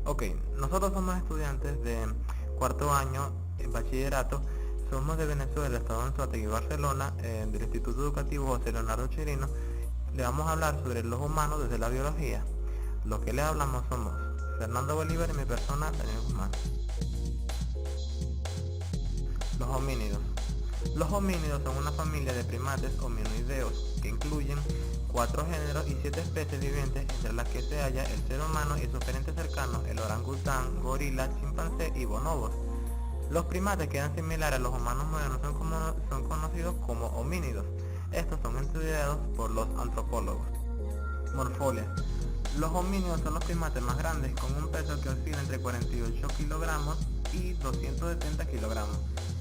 Ok, nosotros somos estudiantes de cuarto año en bachillerato, somos de Venezuela, estado en Anzoátegui, Barcelona, del Instituto Educativo José Leonardo Chirino. Le vamos a hablar sobre los humanos desde la biología. Los que le hablamos somos Fernando Bolívar y mi persona, Daniel Guzmán. Los homínidos. Los homínidos son una familia de primates hominoideos que incluyen 4 géneros y 7 especies vivientes, entre las que se halla el ser humano y sus parientes cercanos, el orangután, gorila, chimpancé y bonobos. Los primates que eran similares a los humanos modernos son conocidos como homínidos. Estos son estudiados por los antropólogos. Morfolia. Los homínidos son los primates más grandes, con un peso que oscila entre 48 kilogramos y 270 kilogramos.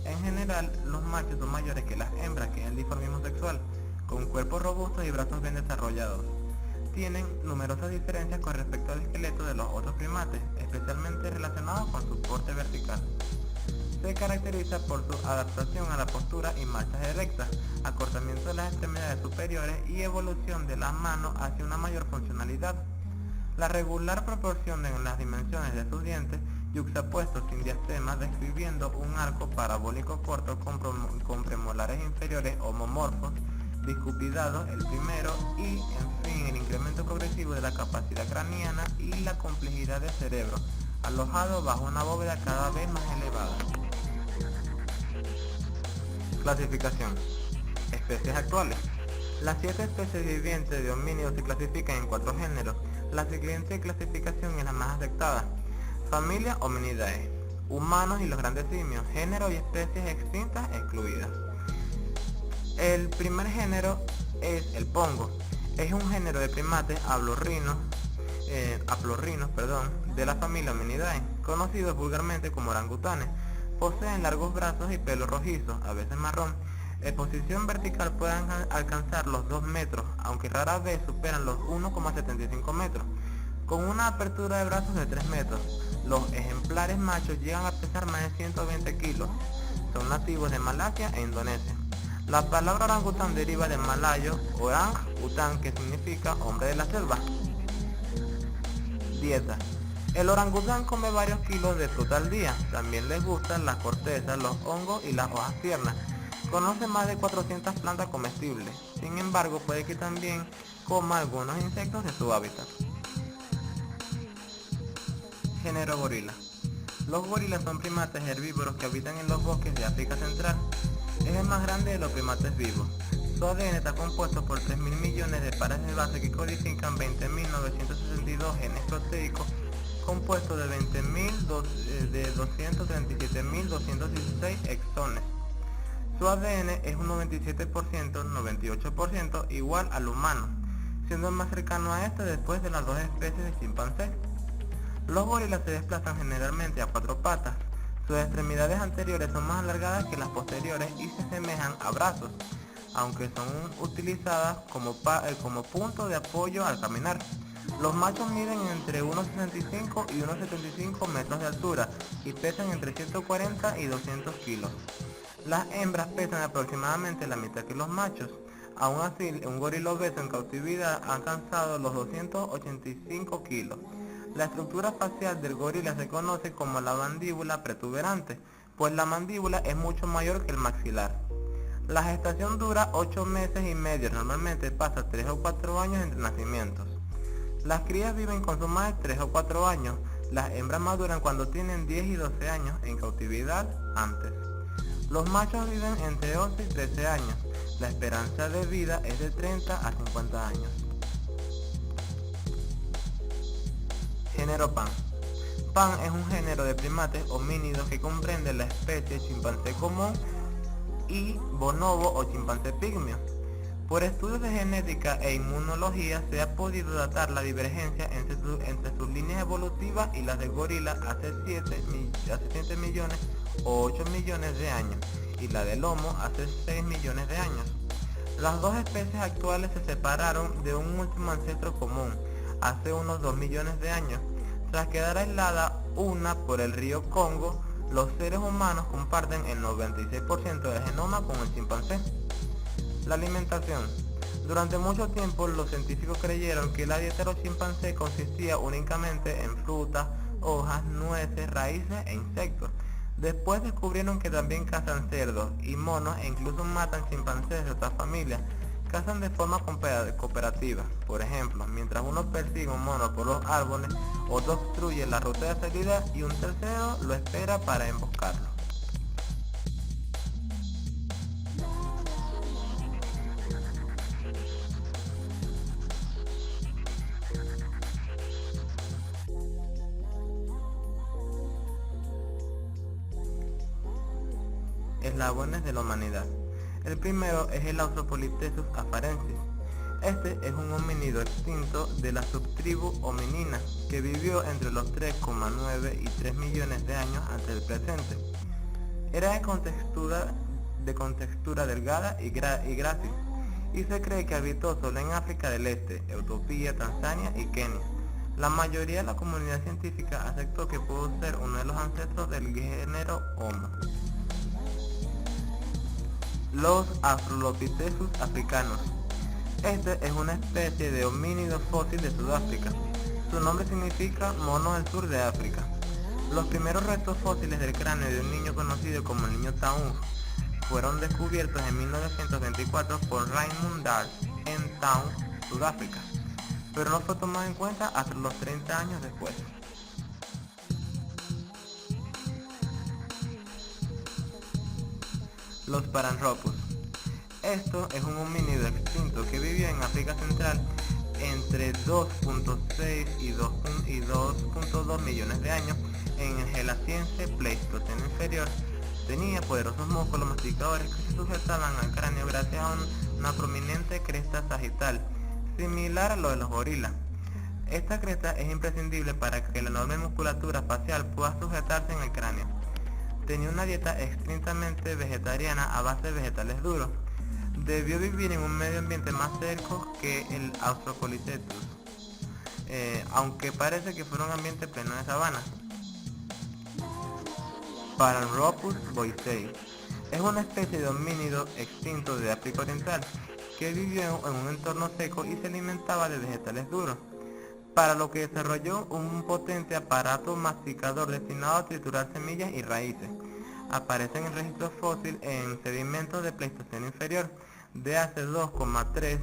En general, los machos son mayores que las hembras, que es el dimorfismo sexual, con cuerpos robustos y brazos bien desarrollados. Tienen numerosas diferencias con respecto al esqueleto de los otros primates, especialmente relacionados con su porte vertical. Se caracteriza por su adaptación a la postura y marchas erectas, acortamiento de las extremidades superiores y evolución de las manos hacia una mayor funcionalidad. La regular proporción en las dimensiones de sus dientes, yuxtapuestos sin diastema, describiendo un arco parabólico corto con premolares inferiores homomorfos, biscupidados el primero y, en fin, el incremento progresivo de la capacidad craneana y la complejidad del cerebro, alojado bajo una bóveda cada vez más elevada. Clasificación. Especies actuales. Las 7 especies vivientes de homínidos se clasifican en 4 géneros. La siguiente clasificación es la más aceptada. Familia Hominidae. Humanos y los grandes simios. Género y especies extintas excluidas. El primer género es el pongo. Es un género de primates haplorrinos, de la familia Hominidae, conocidos vulgarmente como orangutanes. Poseen largos brazos y pelo rojizo, a veces marrón. En posición vertical pueden alcanzar los 2 metros, aunque rara vez superan los 1,75 metros, con una apertura de brazos de 3 metros. Los ejemplares machos llegan a pesar más de 120 kilos. Son nativos de Malasia e Indonesia. La palabra orangután deriva del malayo orang után, que significa hombre de la selva. Dieta. El orangután come varios kilos de fruta al día. También les gustan las cortezas, los hongos y las hojas tiernas. Conoce más de 400 plantas comestibles. Sin embargo, puede que también coma algunos insectos de su hábitat. Género gorila. Los gorilas son primates herbívoros que habitan en los bosques de África Central. Es el más grande de los primates vivos. Su ADN está compuesto por 3.000 millones de pares de base que codifican 20.962 genes proteicos, compuestos de 237.216 exones. Su ADN es un 97%-98% igual al humano, siendo el más cercano a este después de las 2 especies de chimpancé. Los gorilas se desplazan generalmente a 4 patas. Sus extremidades anteriores son más alargadas que las posteriores y se asemejan a brazos, aunque son utilizadas como punto de apoyo al caminar. Los machos miden entre 1,65 y 1,75 metros de altura y pesan entre 140 y 200 kilos. Las hembras pesan aproximadamente la mitad que los machos. Aún así, un gorila obeso en cautividad ha alcanzado los 285 kilos. La estructura facial del gorila se conoce como la mandíbula protuberante, pues la mandíbula es mucho mayor que el maxilar. La gestación dura 8 meses y medio, normalmente pasa 3 o 4 años entre nacimientos. Las crías viven con su madre 3 o 4 años, las hembras maduran cuando tienen 10 y 12 años, en cautividad antes. Los machos viven entre 11 y 13 años, la esperanza de vida es de 30 a 50 años. Género Pan. Pan es un género de primates homínidos que comprende la especie chimpancé común y bonobo o chimpancé pigmeo. Por estudios de genética e inmunología se ha podido datar la divergencia entre sus líneas evolutivas y las del gorila hace 7 millones o 8 millones de años y la del homo hace 6 millones de años. Las 2 especies actuales se separaron de un último ancestro común hace unos 2 millones de años. Tras quedar aislada una por el río Congo, los seres humanos comparten el 96% del genoma con el chimpancé. La alimentación. Durante mucho tiempo los científicos creyeron que la dieta de los chimpancés consistía únicamente en frutas, hojas, nueces, raíces e insectos. Después descubrieron que también cazan cerdos y monos e incluso matan chimpancés de otras familias. Cazan de forma cooperativa. Por ejemplo, mientras uno persigue un mono por los árboles, otro obstruye la ruta de salida y un tercero lo espera para emboscarlo. Eslabones de la humanidad. El primero es el Australopithecus afarensis. Este es un homínido extinto de la subtribu hominina que vivió entre los 3,9 y 3 millones de años antes del presente. Era de contextura delgada y grácil, y se cree que habitó solo en África del Este, Etiopía, Tanzania y Kenia. La mayoría de la comunidad científica aceptó que pudo ser uno de los ancestros del género Homo. Los Australopithecus africanos. Este es una especie de homínido fósil de Sudáfrica. Su nombre significa mono del sur de África. Los primeros restos fósiles del cráneo de un niño conocido como el niño Taung fueron descubiertos en 1924 por Raymond Dart en Taung, Sudáfrica, pero no fue tomado en cuenta hasta los 30 años después. Los Paranthropus. Esto es un homínido extinto que vivió en África Central entre 2.6 y 2.2 millones de años en el Gelasiense Pleistoceno inferior. Tenía poderosos músculos masticadores que se sujetaban al cráneo gracias a una prominente cresta sagital, similar a lo de los gorilas. Esta cresta es imprescindible para que la enorme musculatura facial pueda sujetarse en el cráneo. Tenía una dieta estrictamente vegetariana a base de vegetales duros. Debió vivir en un medio ambiente más seco que el Australopithecus, aunque parece que fue un ambiente pleno de sabana. Paranthropus boisei. Es una especie de homínido extinto de África Oriental que vivió en un entorno seco y se alimentaba de vegetales duros, para lo que desarrolló un potente aparato masticador destinado a triturar semillas y raíces. Aparece en el registro fósil en sedimentos de Pleistoceno inferior de hace 2,3,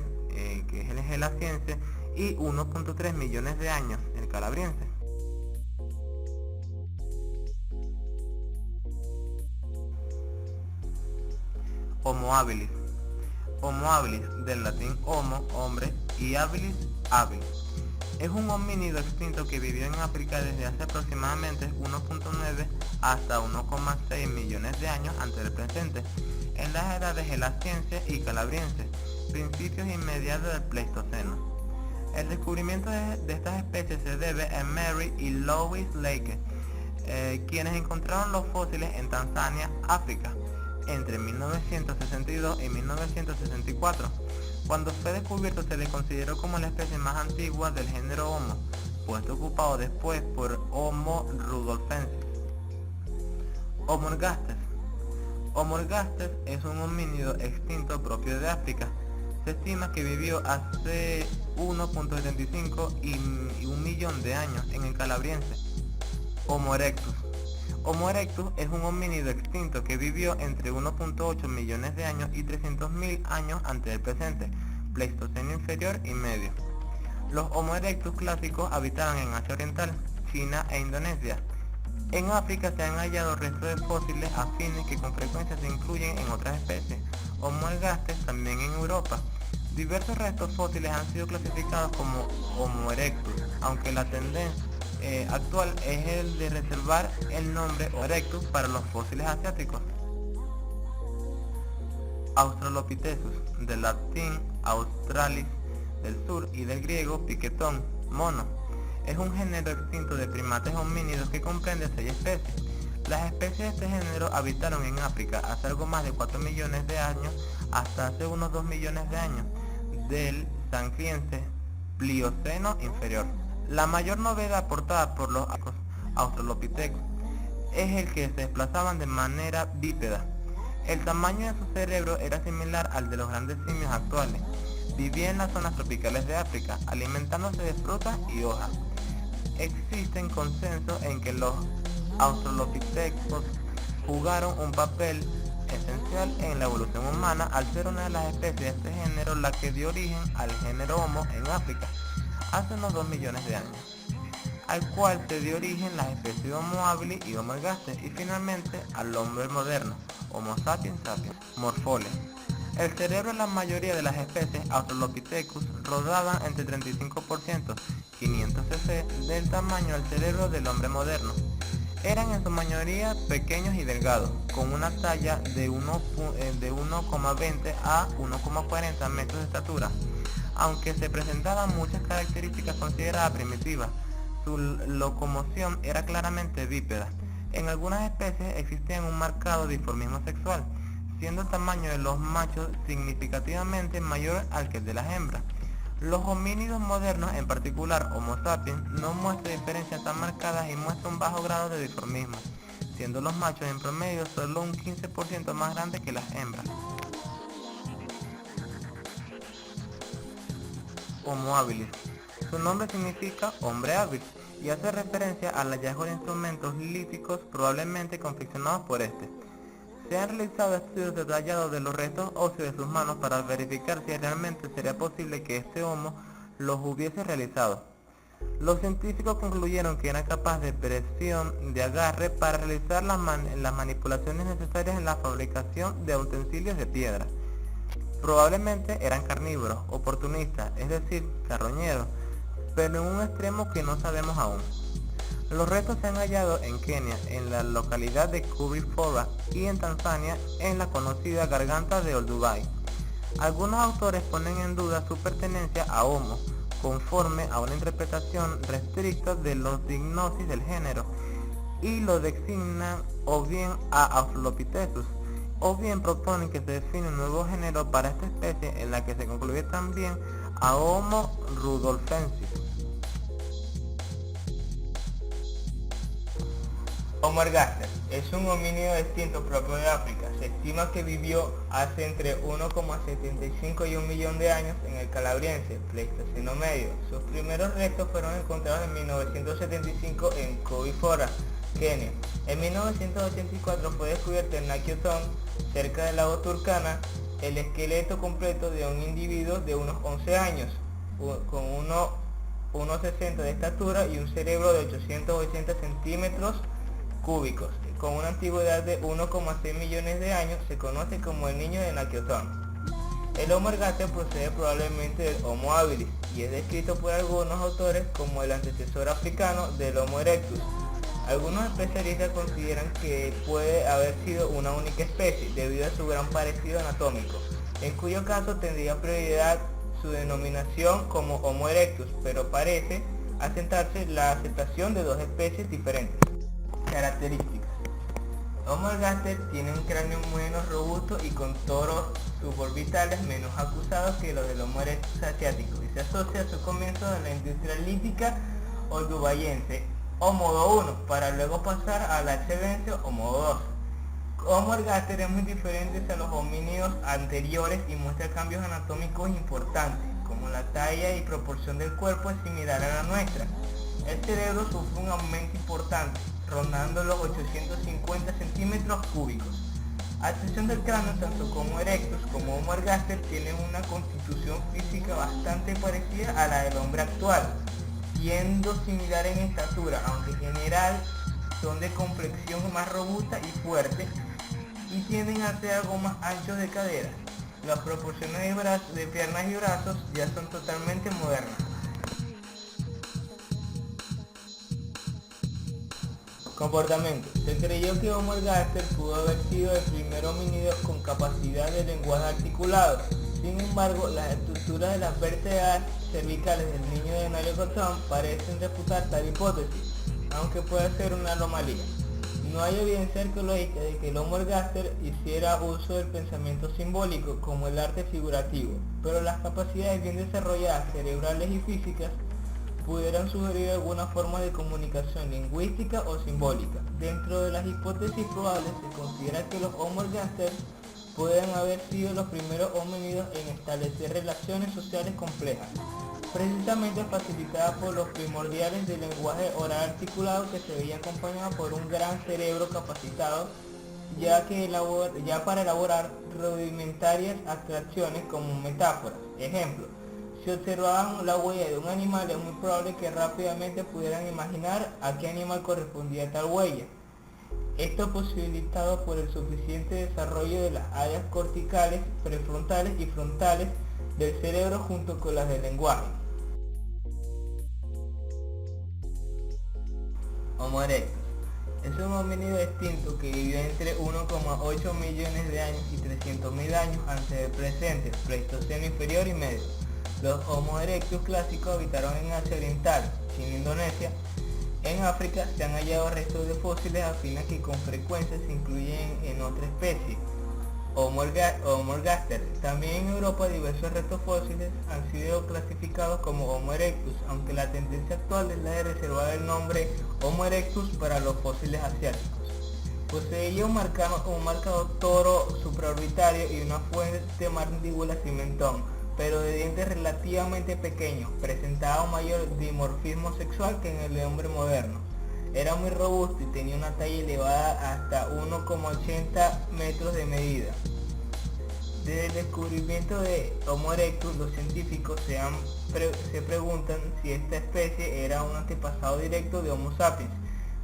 que es el Gelasiense, y 1.3 millones de años, el Calabriense. Homo habilis. Homo habilis, del latín homo, hombre, y habilis, hábil. Es un homínido extinto que vivió en África desde hace aproximadamente 1.9 hasta 1,6 millones de años antes del presente, en las edades Gelasiense y Calabriense, principios y mediados del Pleistoceno. El descubrimiento de estas especies se debe a Mary y Louis Leakey, quienes encontraron los fósiles en Tanzania, África, entre 1962 y 1964. Cuando fue descubierto se le consideró como la especie más antigua del género Homo, puesto ocupado después por Homo rudolfensis. Homo ergaster. Homo ergaster es un homínido extinto propio de África. Se estima que vivió hace 1.75 y 1 millón de años en el Calabriense. Homo erectus. Homo erectus es un homínido extinto que vivió entre 1.8 millones de años y 300.000 años antes del presente, Pleistoceno inferior y medio. Los Homo erectus clásicos habitaban en Asia Oriental, China e Indonesia. En África se han hallado restos de fósiles afines que con frecuencia se incluyen en otras especies. Homo ergaster también en Europa. Diversos restos fósiles han sido clasificados como Homo erectus, aunque la tendencia actual es el de reservar el nombre erectus para los fósiles asiáticos. Australopithecus, del latín australis, del sur, y del griego piquetón, mono. Es un género extinto de primates homínidos que comprende 6 especies. Las especies de este género habitaron en África hace algo más de 4 millones de años hasta hace unos 2 millones de años, del Sancriense Plioceno inferior. La mayor novedad aportada por los Australopithecus es el que se desplazaban de manera bípeda. El tamaño de su cerebro era similar al de los grandes simios actuales. Vivía en las zonas tropicales de África, alimentándose de frutas y hojas. Existen consensos en que los australopithecus jugaron un papel esencial en la evolución humana al ser una de las especies de este género la que dio origen al género Homo en África hace unos 2 millones de años, al cual se dio origen las especies Homo habilis y Homo ergaster y finalmente al hombre moderno, Homo sapiens sapiens. Morfólogos. El cerebro de la mayoría de las especies Australopithecus rodaban entre 35%, 500 cc, del tamaño del cerebro del hombre moderno. Eran en su mayoría pequeños y delgados, con una talla de 1,20 a 1,40 metros de estatura. Aunque se presentaban muchas características consideradas primitivas, su locomoción era claramente bípeda. En algunas especies existía un marcado dimorfismo sexual, siendo el tamaño de los machos significativamente mayor al que el de las hembras. Los homínidos modernos, en particular Homo sapiens, no muestran diferencias tan marcadas y muestran un bajo grado de dimorfismo, siendo los machos en promedio solo un 15% más grandes que las hembras. Homo habilis. Su nombre significa hombre hábil y hace referencia al hallazgo de instrumentos líticos probablemente confeccionados por este. Se han realizado estudios detallados de los restos óseos de sus manos para verificar si realmente sería posible que este Homo los hubiese realizado. Los científicos concluyeron que era capaz de presión de agarre para realizar las manipulaciones necesarias en la fabricación de utensilios de piedra. Probablemente eran carnívoros, oportunistas, es decir, carroñeros, pero en un extremo que no sabemos aún. Los restos se han hallado en Kenia, en la localidad de Kubri Fora, y en Tanzania, en la conocida garganta de Olduvai. Algunos autores ponen en duda su pertenencia a Homo, conforme a una interpretación restricta de los dignosis del género, y lo designan o bien a Australopithecus, o bien proponen que se define un nuevo género para esta especie en la que se concluye también a Homo rudolfensis. Homo ergaster es un homínido extinto propio de África. Se estima que vivió hace entre 1,75 y 1 millón de años en el Calabriense, Pleistoceno medio. Sus primeros restos fueron encontrados en 1975 en Kubri Fora, Kenia. En 1984 fue descubierto en Nakiotone, cerca del lago Turkana, el esqueleto completo de un individuo de unos 11 años, con 1,60 de estatura y un cerebro de 880 centímetros cúbicos. Con una antigüedad de 1,6 millones de años, se conoce como el niño de Nakiotone. El Homo ergaster procede probablemente del Homo habilis y es descrito por algunos autores como el antecesor africano del Homo erectus. Algunos especialistas consideran que puede haber sido una única especie debido a su gran parecido anatómico, en cuyo caso tendría prioridad su denominación como Homo erectus, pero parece asentarse la aceptación de dos especies diferentes. Características. Homo ergaster tiene un cráneo menos robusto y con toros suborbitales menos acusados que los del Homo erectus asiático y se asocia a su comienzo en la industria lítica oldubayense o modo 1 para luego pasar a la excelencia o modo 2. Homo ergaster es muy diferente a los homínidos anteriores y muestra cambios anatómicos importantes, como la talla y proporción del cuerpo es similar a la nuestra. El cerebro sufre un aumento importante, rondando los 850 centímetros cúbicos. A excepción del cráneo, tanto Homo erectus como Homo ergaster tienen una constitución física bastante parecida a la del hombre actual, siendo similar en estatura, aunque en general son de complexión más robusta y fuerte, y tienden a ser algo más anchos de cadera. Las proporciones de piernas y brazos ya son totalmente modernas. Comportamiento. Se creyó que Homo ergaster pudo haber sido el primer homínido con capacidad de lenguaje articulado. Sin embargo, las estructuras de las vértebras cervicales del niño de Nakiotone parecen refutar tal hipótesis, aunque puede ser una anomalía. No hay evidencia arqueológica de que el Homo ergaster hiciera uso del pensamiento simbólico como el arte figurativo, pero las capacidades bien desarrolladas cerebrales y físicas pudieran sugerir alguna forma de comunicación lingüística o simbólica. Dentro de las hipótesis probables se considera que los Homo ergaster pueden haber sido los primeros homínidos en establecer relaciones sociales complejas. precisamente facilitada por los primordiales del lenguaje oral articulado que se veía acompañado por un gran cerebro capacitado ya para elaborar rudimentarias abstracciones como metáforas. Ejemplo, si observaban la huella de un animal es muy probable que rápidamente pudieran imaginar a qué animal correspondía tal huella. Esto posibilitado por el suficiente desarrollo de las áreas corticales, prefrontales y frontales del cerebro junto con las del lenguaje. Homo erectus es un homínido extinto que vivió entre 1,8 millones de años y 300.000 años antes del presente, Pleistoceno inferior y medio. Los Homo erectus clásicos habitaron en Asia Oriental, China e Indonesia. En África se han hallado restos de fósiles afines que con frecuencia se incluyen en otra especie, Homo ergaster. También en Europa diversos restos fósiles han sido clasificados como Homo erectus, aunque la tendencia actual es la de reservar el nombre Homo erectus para los fósiles asiáticos. Poseía un marcado toro supraorbitario y una fuerte mandíbula sin mentón, pero de dientes relativamente pequeños. Presentaba un mayor dimorfismo sexual que en el hombre moderno. Era muy robusto y tenía una talla elevada hasta 1,80 metros de medida. Desde el descubrimiento de Homo erectus, los científicos se preguntan si esta especie era un antepasado directo de Homo sapiens,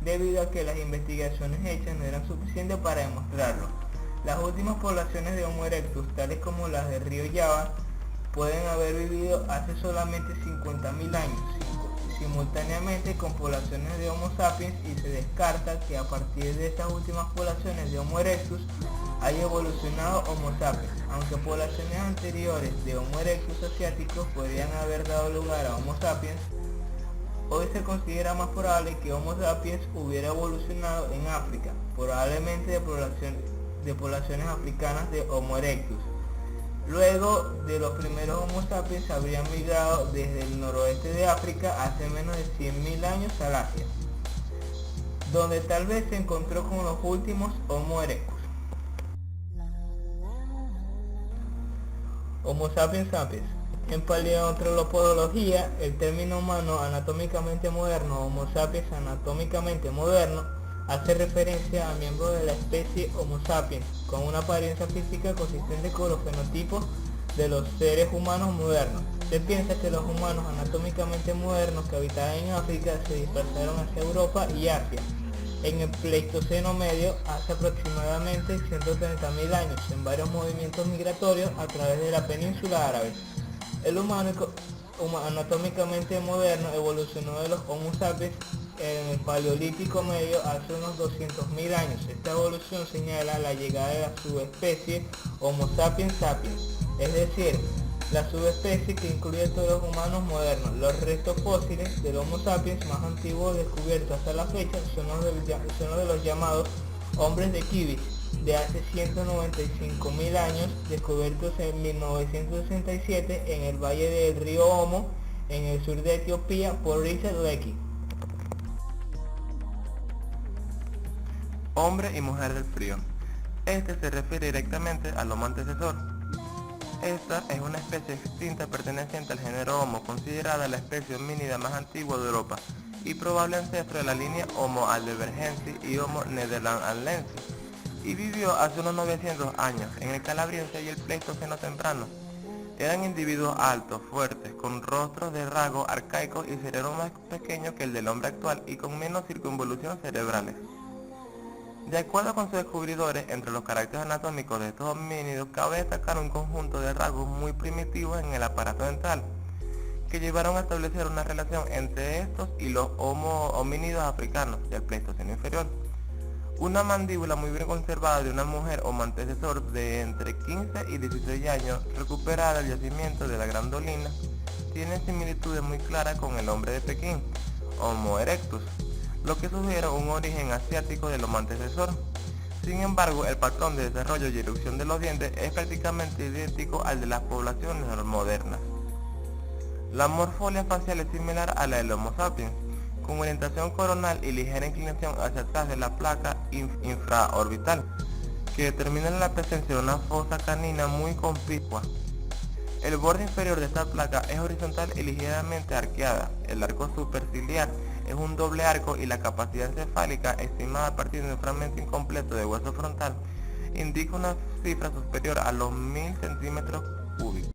debido a que las investigaciones hechas no eran suficientes para demostrarlo. Las últimas poblaciones de Homo erectus, tales como las del río Java, pueden haber vivido hace solamente 50.000 años, simultáneamente con poblaciones de Homo sapiens, y se descarta que a partir de estas últimas poblaciones de Homo erectus haya evolucionado Homo sapiens, aunque poblaciones anteriores de Homo erectus asiáticos podrían haber dado lugar a Homo sapiens. Hoy se considera más probable que Homo sapiens hubiera evolucionado en África, probablemente de poblaciones africanas de Homo erectus. Luego de los primeros Homo sapiens habrían migrado desde el noroeste de África hace menos de 100.000 años al Asia, donde tal vez se encontró con los últimos Homo erectus. Homo sapiens sapiens. En paleoantropología, el término humano anatómicamente moderno, Homo sapiens anatómicamente moderno, hace referencia a miembros de la especie Homo sapiens, con una apariencia física consistente con los fenotipos de los seres humanos modernos. Se piensa que los humanos anatómicamente modernos que habitaban en África se dispersaron hacia Europa y Asia en el Pleistoceno medio hace aproximadamente 130.000 años, en varios movimientos migratorios a través de la península árabe. El humano anatómicamente moderno evolucionó de los Homo sapiens en el Paleolítico medio hace unos 200.000 años. Esta evolución señala la llegada de la subespecie Homo sapiens sapiens, es decir, la subespecie que incluye a todos los humanos modernos. Los restos fósiles del Homo sapiens más antiguos descubiertos hasta la fecha son los de los llamados hombres de Kibis, de hace 195.000 años, descubiertos en 1967 en el valle del río Omo, en el sur de Etiopía, por Richard Leakey. Hombre y mujer del frío. Este se refiere directamente al Homo antecesor. Esta es una especie extinta perteneciente al género Homo, considerada la especie homínida más antigua de Europa y probable ancestro de la línea Homo heidelbergensis y Homo nederlandensis, y vivió hace unos 900 años en el Calabriense y el Pleistoceno temprano. Eran individuos altos, fuertes, con rostros de rasgos arcaicos y cerebros más pequeños que el del hombre actual y con menos circunvoluciones cerebrales. De acuerdo con sus descubridores, entre los caracteres anatómicos de estos homínidos cabe destacar un conjunto de rasgos muy primitivos en el aparato dental, que llevaron a establecer una relación entre estos y los homínidos africanos del Pleistoceno inferior. Una mandíbula muy bien conservada de una mujer Homo antecesor de entre 15 y 16 años, recuperada del yacimiento de la Grandolina, tiene similitudes muy claras con el hombre de Pekín, Homo erectus, lo que sugiere un origen asiático del Homo antecesor. Sin embargo, el patrón de desarrollo y erupción de los dientes es prácticamente idéntico al de las poblaciones modernas. La morfología facial es similar a la del Homo sapiens, con orientación coronal y ligera inclinación hacia atrás de la placa infraorbital, que determina la presencia de una fosa canina muy conspicua. El borde inferior de esta placa es horizontal y ligeramente arqueada. El arco superciliar es un doble arco y la capacidad encefálica, estimada a partir de un fragmento incompleto de hueso frontal, indica una cifra superior a los 1000 centímetros cúbicos.